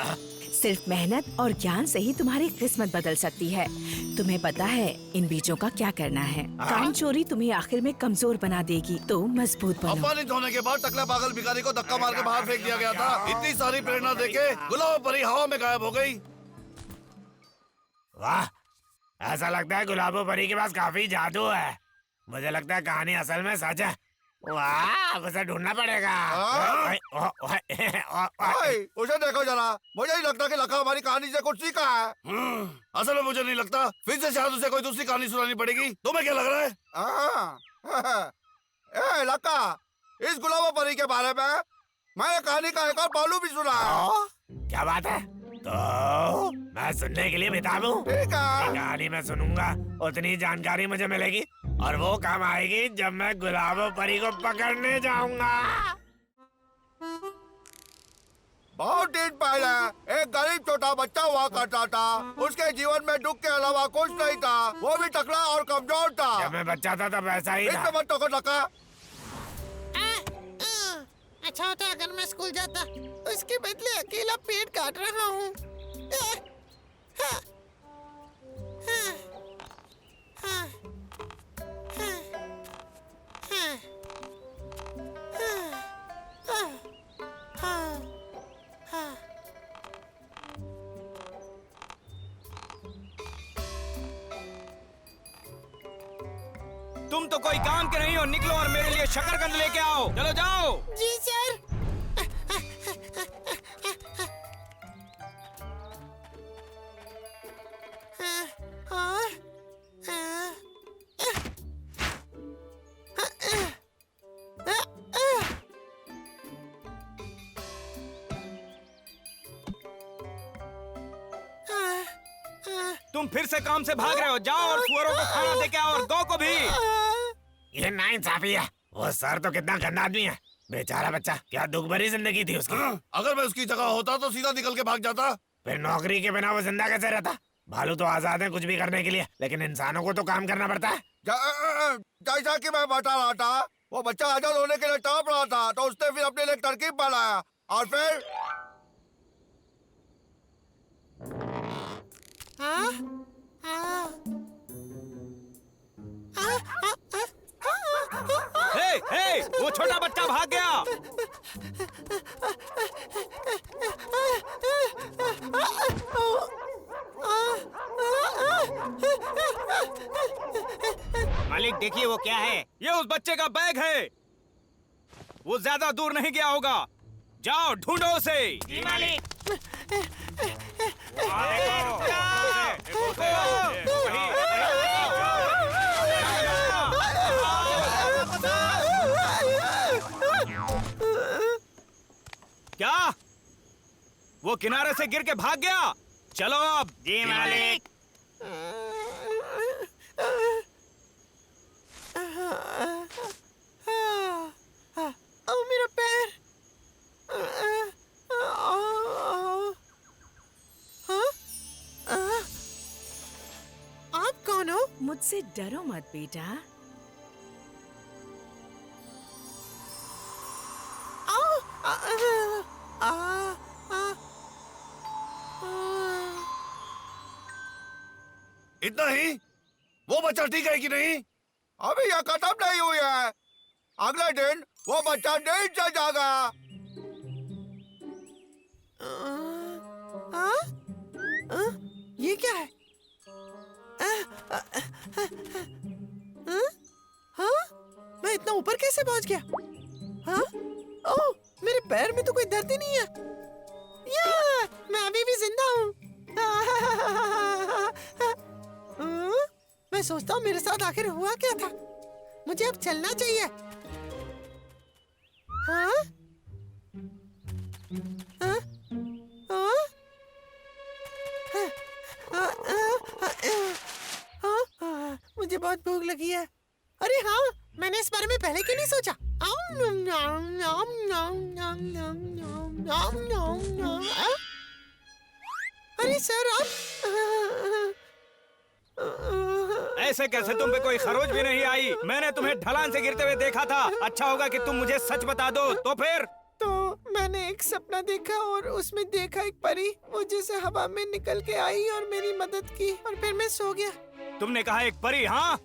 सिर्फ मेहनत और ज्ञान से ही तुम्हारी किस्मत बदल सकती है। तुम्हें पता है इन बीजों का क्या करना है? काम चोरी तुम्हें आखिर में कमजोर बना देगी, तो मजबूत बनो। अपमानित होने के बाद टकला पागल भिखारी को धक्का मार के बाहर फेंक दिया गया था। इतनी सारी प्रेरणा देके गुलाबो परी हवा में गायब हो गई। वाह, ऐसा लगता है गुलाबो परी के पास काफी जादू है। मुझे लगता है कहानी असल में सच है। वाह, उसे ढूंढना पड़ेगा। उसे देखो जरा, मुझे नहीं लगता कि लखा हमारी कहानी से कुछ सीखा है। असल में मुझे नहीं लगता, फिर से शायद उसे कोई दूसरी कहानी सुनानी पड़ेगी। तुम्हें क्या लग रहा है? ए लक्का, इस गुलाबो परी के बारे में मैंने कहानी का एक और पहलू भी सुना है। क्या बात है? तो मैं सुनने के लिए बेताब हूँ। ठीक है। कहानी मैं सुनूंगा, उतनी जानकारी मुझे मिलेगी और वो काम आएगी जब मैं गुलाबो परी को पकड़ने जाऊंगा। बहुत दिन पहले एक गरीब छोटा बच्चा हुआ करता था। उसके जीवन में दुख के अलावा कुछ नहीं था। वो भी टकला और कमजोर था। जब मैं बच्चा था तब ऐसा ही था। मत टको टका। अच्छा होता अगर मैं स्कूल जाता। उसके बदले अकेला पेड़ काट रहा हूँ। तुम तो कोई काम के नहीं हो, निकलो और मेरे लिए शकरकंद लेके आओ। चलो जाओ। जी सर। तुम फिर से काम से भाग रहे हो। जाओ और सुअरों को खाना दे के आओ और गौ को भी। ये नाइंसाफी है। वो सर तो कितना गंदा आदमी है। बेचारा बच्चा, क्या दुख भरी जिंदगी थी उसकी। अगर मैं उसकी जगह होता तो सीधा निकल के भाग जाता। फिर नौकरी के बिना वो जिंदा कैसे रहता? भालू तो आजाद है कुछ भी करने के लिए, लेकिन इंसानों को तो काम करना पड़ता है। जैसा कि मैं बता रहा था, वो बच्चा आजाद होने के लिए तड़प रहा था, तो उसने फिर अपने लिए एक तरकीब बनाया और फिर हे, वो छोटा बच्चा भाग गया। मालिक देखिए वो क्या है। ये उस बच्चे का बैग है। वो ज्यादा दूर नहीं गया होगा। जाओ ढूंढो उसे। जी मालिक। क्या वो किनारे से गिर के भाग गया? चलो अब। जी मालिक। मेरा पैर। आप कौन हो? मुझसे डरो मत बेटा। इतना ही? वो बच्चा ठीक है कि नहीं? अभी यह खत्म नहीं हुई है। अगले दिन वो बच्चा नहीं चल जाएगा। ये क्या है? मैं इतना ऊपर कैसे पहुंच गया? ओह, मेरे पैर में तो कोई दर्द ही नहीं है। मैं अभी भी जिंदा हूँ। मैं सोचता हूँ मेरे साथ आखिर हुआ क्या था। मुझे अब चलना चाहिए। मुझे बहुत भूख लगी है। अरे हाँ, मैंने इस बारे में पहले क्यों नहीं सोचा? अरे सर आप ऐसे कैसे तुम पे कोई खरोच भी नहीं आई? मैंने तुम्हें ढलान से गिरते हुए देखा था। अच्छा होगा कि तुम मुझे सच बता दो। तो फिर? तो मैंने एक सपना देखा और उसमें देखा एक परी मुझे से हवा में निकल के आई और मेरी मदद की और फिर मैं सो गया। तुमने कहा एक परी? हाँ,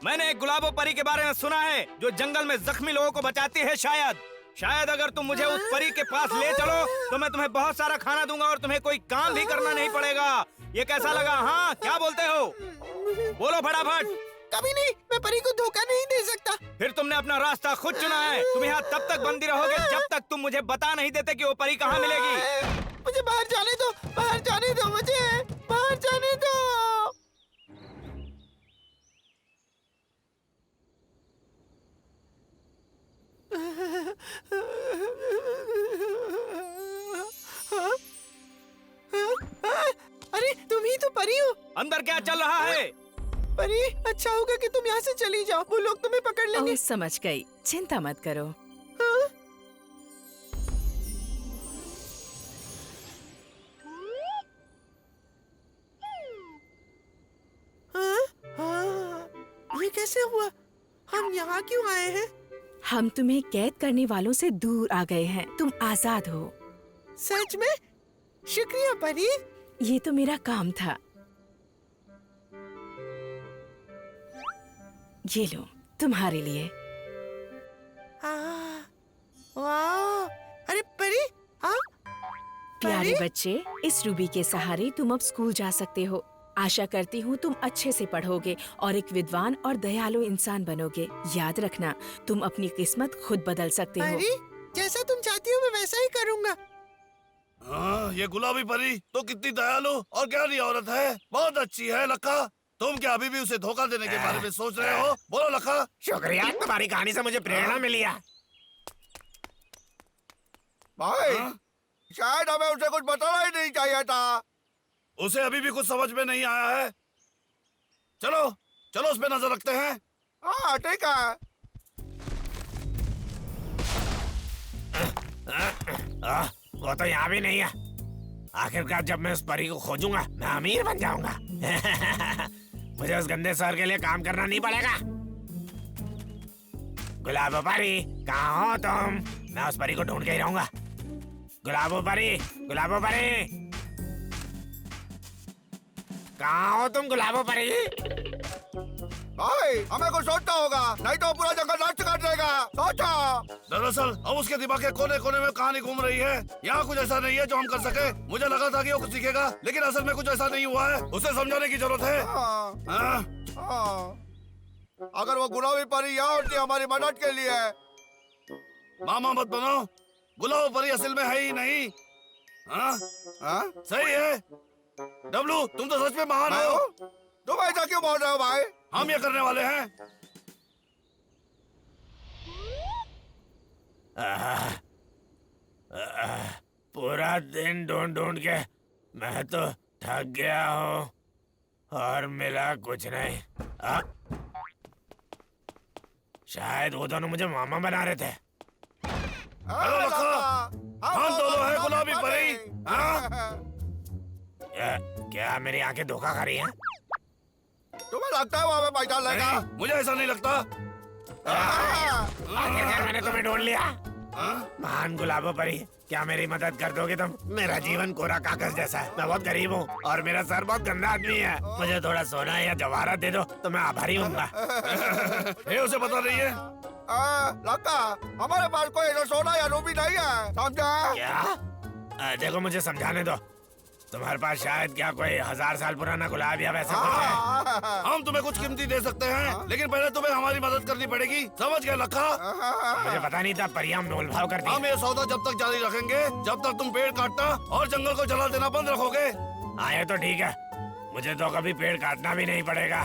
मैंने एक गुलाबो परी के बारे में सुना है जो जंगल में जख्मी लोगों को बचाती है। शायद अगर तुम मुझे उस परी के पास ले चलो तो मैं तुम्हें बहुत सारा खाना दूंगा और तुम्हें कोई काम भी करना नहीं पड़ेगा। ये कैसा लगा? हाँ, क्या बोलते हो? बोलो फटाफट। कभी नहीं, मैं परी को धोखा नहीं दे सकता। फिर तुमने अपना रास्ता खुद चुना है। तुम यहाँ तब तक बंदी रहोगे जब तक तुम मुझे बता नहीं देते कि वो परी कहाँ मिलेगी। मुझे बाहर जाने दो, बाहर जाने दो, मुझे बाहर जाने दो। अरे तुम ही तो परी हो। अंदर क्या चल रहा है? परी, अच्छा होगा कि तुम यहाँ से चली जाओ। वो लोग तुम्हें पकड़ लेंगे। समझ गई, चिंता मत करो। ये कैसे हुआ? हम यहाँ क्यों आए हैं? हम तुम्हें कैद करने वालों से दूर आ गए हैं। तुम आजाद हो। सच में? शुक्रिया परी। ये तो मेरा काम था। ये लो तुम्हारे लिए। वाह! अरे परी, हाँ? प्यारे बच्चे, इस रूबी के सहारे तुम अब स्कूल जा सकते हो। आशा करती हूँ तुम अच्छे से पढ़ोगे और एक विद्वान और दयालु इंसान बनोगे। याद रखना, तुम अपनी किस्मत खुद बदल सकते हो। परी, जैसा तुम चाहती हो मैं वैसा ही करूँगा। हाँ, ये गुलाबी परी तो कितनी दयालु और ज्ञानी औरत है। बहुत अच्छी है लखा। तुम क्या अभी भी उसे धोखा देने के बारे में सोच रहे हो? बोलो लखा। शुक्रिया, तुम्हारी कहानी से मुझे प्रेरणा मिली है। भाई, शायद हमें उसे कुछ बताना ही नहीं चाहिए था। उसे अभी भी कुछ समझ में नहीं आया है। चलो चलो उस पे नजर रखते हैं। हाँ ठीक है। वो तो यहाँ भी नहीं है। आखिरकार जब मैं उस परी को खोजूंगा मैं अमीर बन जाऊंगा। मुझे उस गंदे सर के लिए काम करना नहीं पड़ेगा। गुलाबो परी, कहाँ हो तुम? मैं उस परी को ढूंढ के ही रहूंगा। गुलाबो परी, गुलाबो परी, कहाँ हो तुम गुलाबो परी? भाई, हमें कुछ सोचना होगा, नहीं तो पूरा जंगल नष्ट कर देगा। सोचो। दरअसल अब उसके दिमाग के कोने कोने में कहानी घूम रही है। यहाँ कुछ ऐसा नहीं है जो हम कर सके। मुझे लगा था कि वो कुछ सीखेगा, लेकिन असल में कुछ ऐसा नहीं हुआ है। उसे समझाने की जरूरत है। हाँ, हाँ? हाँ। अगर वो गुलाबी परी यहाँ होती हमारी मदद के लिए। मामा मत बनो। गुलाबो परी असल में है ही नहीं। हाँ? हाँ? सही है। डब्लू, तुम तो सच में महान मैं हो। हूँ? तुम ऐसा क्यों बोल रहे हो भाई? हम ये करने वाले हैं। पूरा दिन ढूंढ ढूंढ के मैं तो थक गया हूँ और मिला कुछ नहीं। शायद वो दोनों मुझे मामा बना रहे थे। हेलो लखा, हम दोनों हैं गुलाबी परी। हाँ? क्या मेरी आंखें धोखा खा रही हैं? तुम्हें लगता है वो हमें पहचान लेगा? नहीं, मुझे ऐसा नहीं लगता। आखिरकार मैंने तुम्हें ढूंढ लिया। हाँ? महान गुलाबो परी, क्या मेरी मदद कर दोगे तुम? मेरा जीवन कोरा कागज जैसा है। मैं बहुत गरीब हूँ और मेरा सर बहुत गंदा आदमी है। मुझे थोड़ा सोना या जवाहरात दे दो तो मैं आभारी हूँगा। ये उसे पता नहीं है। लड़का, हमारे पास कोई ऐसा सोना या रूबी नहीं है, समझा? क्या? देखो मुझे समझाने दो। तुम्हारे पास शायद क्या कोई 1000 साल पुराना गुलाब या वैसा कुछ है? हम तुम्हें कुछ कीमती दे सकते हैं, लेकिन पहले तुम्हें हमारी मदद करनी पड़ेगी। समझ गए लखा? मुझे पता नहीं था परियां मोल भाव करती हम ये सौदा जब तक जारी रखेंगे जब तक तुम पेड़ काटना और जंगल को जला देना बंद रखोगे। हाँ ये तो ठीक है, मुझे तो कभी पेड़ काटना भी नहीं पड़ेगा।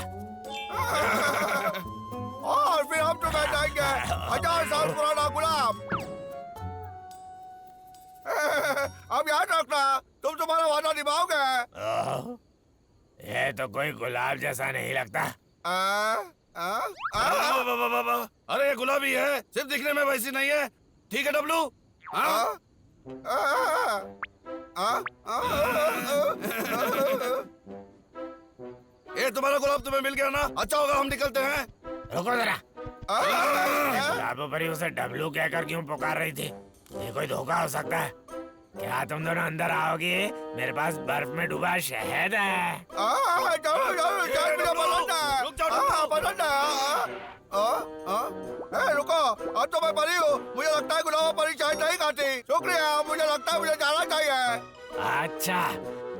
और फिर हम तुम्हें देंगे 1000 साल पुराना गुलाब। अब याद रखना, तुम तुम्हारा वादा निभाओगे। ये तो कोई गुलाब जैसा नहीं लगता। अरे ये गुलाबी है, सिर्फ दिखने में वैसी नहीं है। ठीक है डब्लू? हाँ? ये तुम्हारा गुलाब तुम्हें मिल गया ना? अच्छा होगा, हम निकलते हैं। रुको जरा, गुलाबो परी उसे डब्लू कहकर क्यों पुकार रही थी? ये कोई धोखा हो सकता है। क्या तुम दोनों अंदर आओगे? मेरे पास बर्फ में डूबा शहद है। रुको, अब तो मैं परी हूँ। मुझे लगता है गुलाबो परी शायद नहीं खाती। शुक्रिया, मुझे लगता है मुझे जाना चाहिए। अच्छा,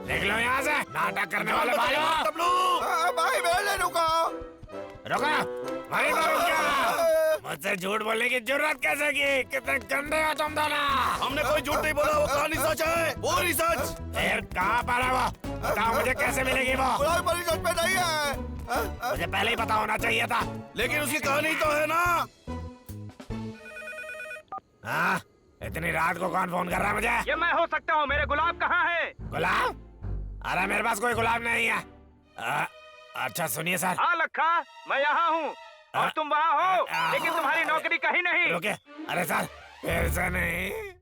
निकलो यहाँ से नाटक करने वाले भाइयों। डब्लू, भाई मेरे लिए रुको। रुको, वहीं पर रुक जाओ। मुझसे झूठ बोलने की जरूरत कैसे की? कितने गंदे हो तुम दोनों। हमने कोई झूठ नहीं बोला, वो कहानी सच है, पूरी सच। फिर कहाँ पर है वो? बताओ मुझे कैसे मिलेगी वो? गुलाबी परी सच में नहीं है। मुझे पहले ही पता होना चाहिए था। लेकिन उसकी कहानी तो है ना। हाँ, इतनी रात को कौन फोन कर रहा है मुझे? ये मैं हो सकता हूँ। मेरे गुलाब कहाँ है? गुलाब? अरे मेरे पास कोई गुलाब नहीं है। अच्छा सुनिए सर। हाँ लखा, मैं यहाँ हूँ और तुम वहाँ हो, लेकिन तुम्हारी नौकरी कहीं नहीं। रुके, अरे सर फिर से नहीं।